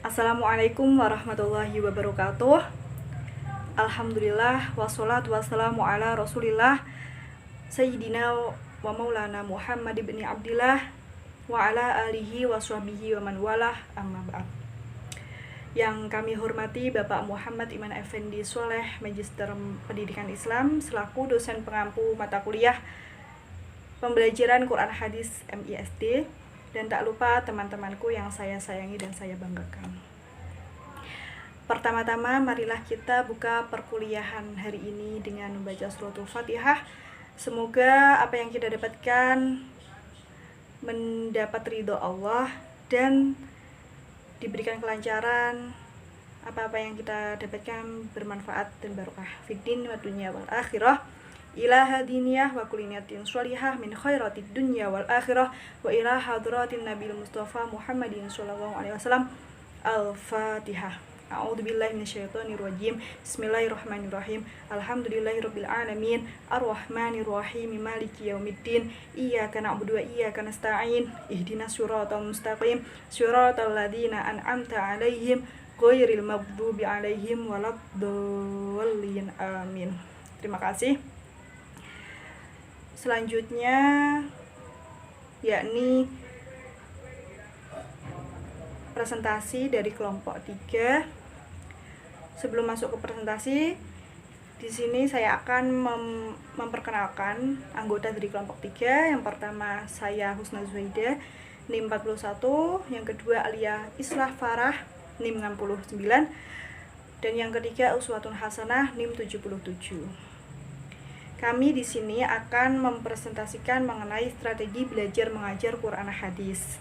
Assalamualaikum warahmatullahi wabarakatuh. Alhamdulillah wassalatu wassalamu ala Rasulillah Sayyidina wa maulana Muhammad ibn Abdillah wa ala alihi wa sahbihi wa man walah, amma ba'd. Yang kami hormati Bapak Muhammad Iman Effendi Soleh, Magister Pendidikan Islam selaku dosen pengampu mata kuliah pembelajaran Quran Hadis MISD, dan tak lupa teman-temanku yang saya sayangi dan saya banggakan. Pertama-tama marilah kita buka perkuliahan hari ini dengan membaca suratul Fatihah. Semoga apa yang kita dapatkan mendapat ridho Allah dan diberikan kelancaran. Apa-apa yang kita dapatkan bermanfaat dan barokah fiddin wa dunya wal akhirah. Ila hadiniyah wa kuliniyatin sholihah min khairatid dunya wal akhirah wa ila hadratin nabil mustafa Muhammadin sallallahu alaihi wasallam. Al-Fatihah. A'udzubillahi minasyaitonir rajim. Bismillahirrahmanirrahim. Alhamdulillahirabbil alamin. Arrahmanirrahim. Maliki yaumiddin. Iyyaka na'budu wa iyyaka nasta'in. Ihdinas siratal mustaqim. Siratal ladzina an'amta 'alaihim ghairil maghdubi 'alaihim waladdallin. Amin. Terima kasih. Selanjutnya yakni presentasi dari kelompok 3. Sebelum masuk ke presentasi, di sini saya akan memperkenalkan anggota dari kelompok 3. Yang pertama saya Husna Zuhaida, NIM 41, yang kedua Alia Islah Farah, NIM 69, dan yang ketiga Uswatun Hasanah, NIM 77. Kami di sini akan mempresentasikan mengenai strategi belajar mengajar Quran Hadis.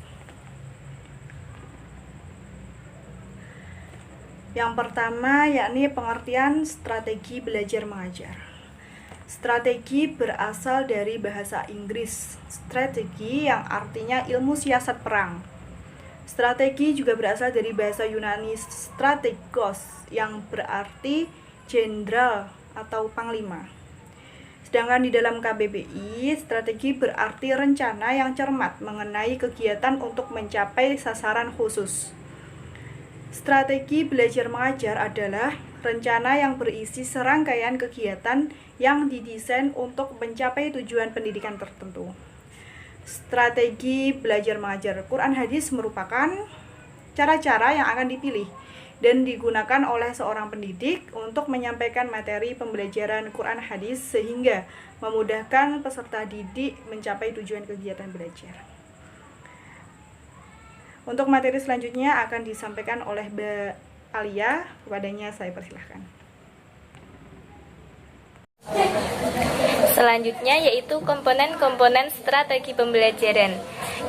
Yang pertama yakni pengertian strategi belajar mengajar. Strategi berasal dari bahasa Inggris, strategi yang artinya ilmu siasat perang. Strategi juga berasal dari bahasa Yunani strategos yang berarti jenderal atau panglima. Sedangkan di dalam KBBI, strategi berarti rencana yang cermat mengenai kegiatan untuk mencapai sasaran khusus. Strategi belajar mengajar adalah rencana yang berisi serangkaian kegiatan yang didesain untuk mencapai tujuan pendidikan tertentu. Strategi belajar mengajar Quran Hadis merupakan cara-cara yang akan dipilih dan digunakan oleh seorang pendidik untuk menyampaikan materi pembelajaran Quran Hadis sehingga memudahkan peserta didik mencapai tujuan kegiatan belajar. Untuk materi selanjutnya akan disampaikan oleh Mbak Alia, kepadanya saya persilahkan. Selanjutnya yaitu komponen-komponen strategi pembelajaran.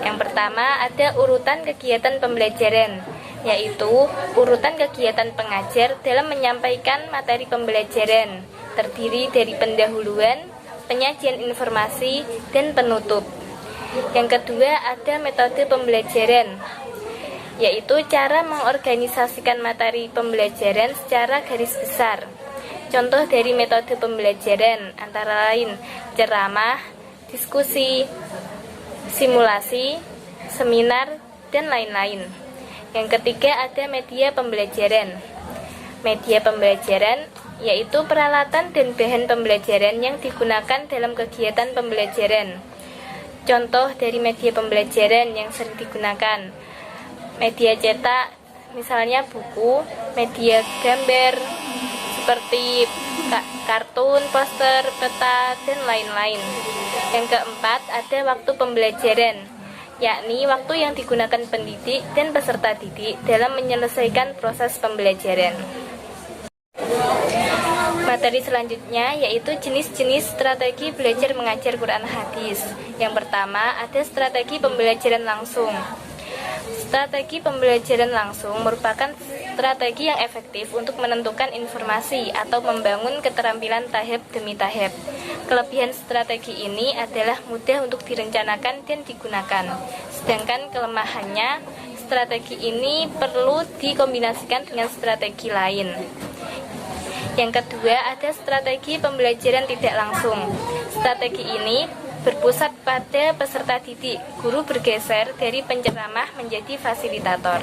Yang pertama ada urutan kegiatan pembelajaran, yaitu urutan kegiatan pengajar dalam menyampaikan materi pembelajaran, terdiri dari pendahuluan, penyajian informasi, dan penutup. Yang kedua ada metode pembelajaran, yaitu cara mengorganisasikan materi pembelajaran secara garis besar. Contoh dari metode pembelajaran antara lain ceramah, diskusi, simulasi, seminar, dan lain-lain. Yang ketiga ada media pembelajaran. Media pembelajaran yaitu peralatan dan bahan pembelajaran yang digunakan dalam kegiatan pembelajaran. Contoh dari media pembelajaran yang sering digunakan: media cetak, misalnya buku, media gambar seperti kartun, poster, peta, dan lain-lain. Yang keempat ada waktu pembelajaran, yakni waktu yang digunakan pendidik dan peserta didik dalam menyelesaikan proses pembelajaran. Materi selanjutnya yaitu jenis-jenis strategi belajar mengajar Quran Hadis. Yang pertama ada strategi pembelajaran langsung. Strategi pembelajaran langsung merupakan strategi yang efektif untuk menentukan informasi atau membangun keterampilan tahap demi tahap. Kelebihan strategi ini adalah mudah untuk direncanakan dan digunakan. Sedangkan kelemahannya, strategi ini perlu dikombinasikan dengan strategi lain. Yang kedua ada strategi pembelajaran tidak langsung. Strategi ini berpusat pada peserta didik. Guru bergeser dari penceramah menjadi fasilitator.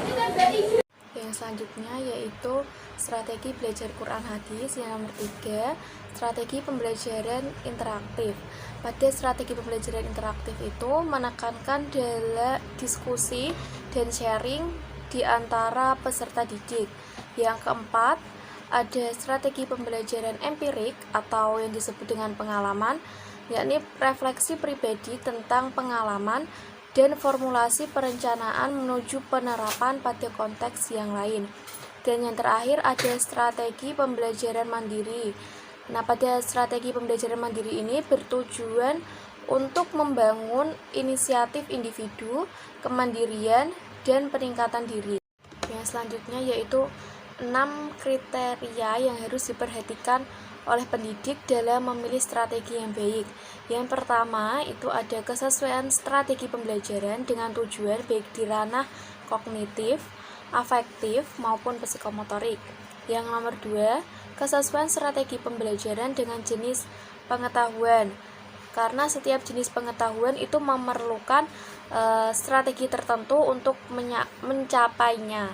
Yang selanjutnya yaitu strategi belajar Quran hadis. Yang nomor 3, strategi pembelajaran interaktif. Pada strategi pembelajaran interaktif itu menekankan dalam diskusi dan sharing di antara peserta didik. Yang keempat, ada strategi pembelajaran empirik atau yang disebut dengan pengalaman, yakni refleksi pribadi tentang pengalaman dan formulasi perencanaan menuju penerapan pada konteks yang lain. Dan yang terakhir ada strategi pembelajaran mandiri. Nah, pada strategi pembelajaran mandiri ini bertujuan untuk membangun inisiatif individu, kemandirian, dan peningkatan diri. Yang selanjutnya yaitu 6 kriteria yang harus diperhatikan oleh pendidik dalam memilih strategi yang baik. Yang pertama itu ada kesesuaian strategi pembelajaran dengan tujuan baik di ranah kognitif, afektif, maupun psikomotorik. Yang nomor 2, kesesuaian strategi pembelajaran dengan jenis pengetahuan. Karena setiap jenis pengetahuan itu memerlukan strategi tertentu untuk mencapainya.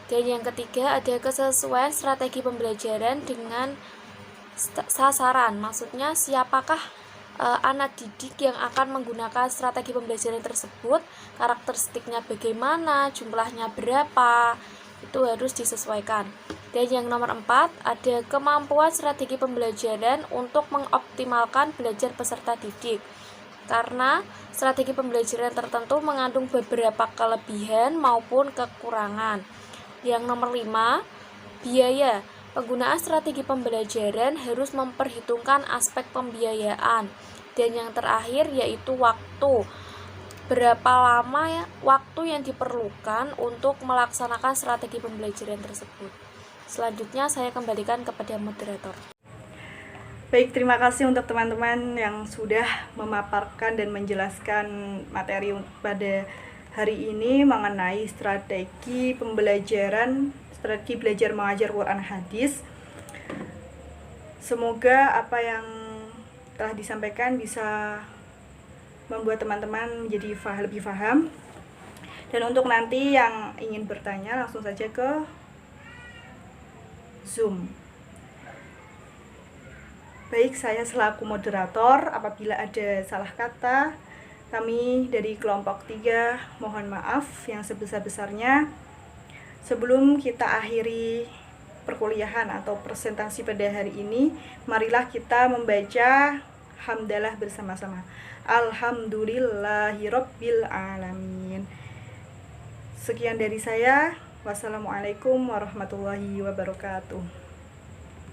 Dan yang ketiga ada kesesuaian strategi pembelajaran dengan sasaran. Maksudnya siapakah anak didik yang akan menggunakan strategi pembelajaran tersebut, karakteristiknya bagaimana, jumlahnya berapa, itu harus disesuaikan. Dan yang nomor 4 ada kemampuan strategi pembelajaran untuk mengoptimalkan belajar peserta didik. Karena strategi pembelajaran tertentu mengandung beberapa kelebihan maupun kekurangan. Yang nomor 5, biaya. Penggunaan strategi pembelajaran harus memperhitungkan aspek pembiayaan. Dan yang terakhir yaitu waktu. Berapa lama waktu yang diperlukan untuk melaksanakan strategi pembelajaran tersebut. Selanjutnya saya kembalikan kepada moderator. Baik, terima kasih untuk teman-teman yang sudah memaparkan dan menjelaskan materi pada hari ini mengenai strategi pembelajaran, strategi belajar mengajar Quran hadis. Semoga apa yang telah disampaikan bisa membuat teman-teman menjadi lebih paham. Dan untuk nanti yang ingin bertanya langsung saja ke Zoom. Baik, saya selaku moderator, apabila ada salah kata, kami dari kelompok 3 mohon maaf yang sebesar-besarnya. Sebelum kita akhiri perkuliahan atau presentasi pada hari ini, marilah kita membaca hamdalah bersama-sama. Alhamdulillahirabbil alamin. Sekian dari saya. Wassalamualaikum warahmatullahi wabarakatuh.